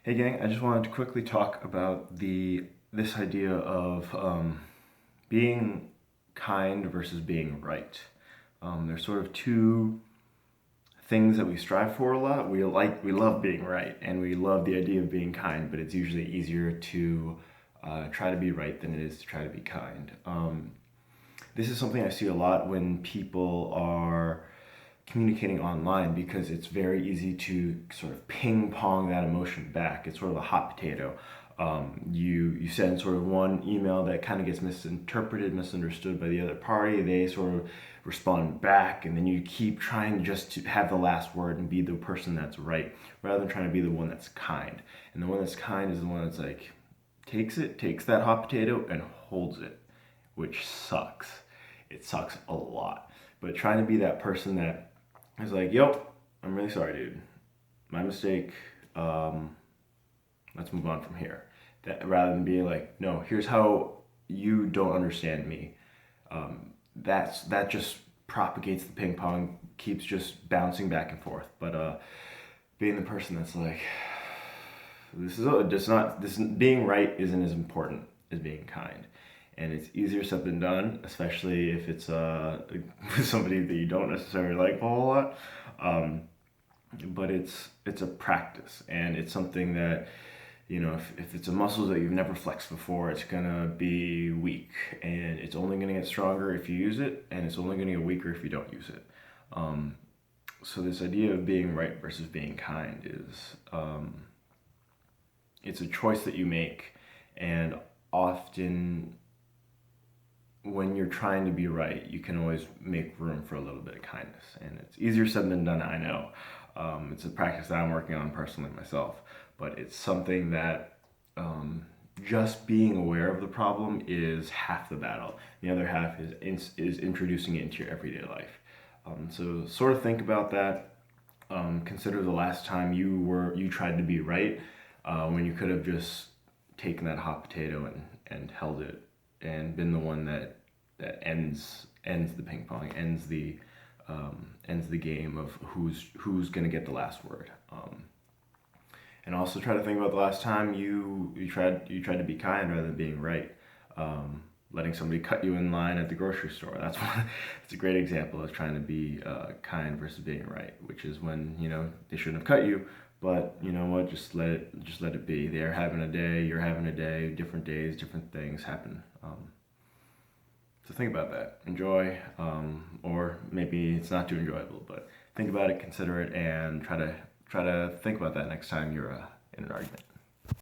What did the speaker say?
Hey gang, I just wanted to quickly talk about this idea of being kind versus being right. There's sort of two things that we strive for a lot. We love being right, and we love the idea of being kind, but it's usually easier to try to be right than it is to try to be kind. This is something I see a lot when people are communicating online because it's very easy to sort of ping pong that emotion back. It's sort of a hot potato. You send sort of one email that kind of gets misinterpreted, misunderstood by the other party. They sort of respond back, and then you keep trying just to have the last word and be the person that's right, rather than trying to be the one that's kind. And the one that's kind is the one that's like takes that hot potato and holds it, which sucks. It sucks a lot. But trying to be that person that is like, yo, I'm really sorry, dude. My mistake. Let's move on from here. That rather than being like, no, here's how you don't understand me. That just propagates the ping pong, keeps just bouncing back and forth. But being the person that's like, this is just not this being right isn't as important as being kind, and it's easier said than done, especially if it's somebody that you don't necessarily like a whole lot. Um, but it's a practice, and it's something that if it's a muscle that you've never flexed before, it's gonna be weak, and it's only gonna get stronger if you use it, and it's only gonna get weaker if you don't use it. Um, so this idea of being right versus being kind is it's a choice that you make, and often when you're trying to be right, you can always make room for a little bit of kindness, and it's easier said than done, I know. It's a practice that I'm working on personally myself, but it's something that just being aware of the problem is half the battle. The other half is introducing it into your everyday life. So sort of think about that. Consider the last time you tried to be right, when you could have just taken that hot potato and held it and been the one that ends the ping pong, ends the game of who's gonna get the last word. And also try to think about the last time you tried to be kind rather than being right. Letting somebody cut you in line at the grocery store. It's a great example of trying to be kind versus being right, which is when they shouldn't have cut you, but you know what? Just let it be. They're having a day, you're having a day. Different days, different things happen. So think about that. Enjoy, or maybe it's not too enjoyable, but think about it, consider it, and try to think about that next time you're in an argument.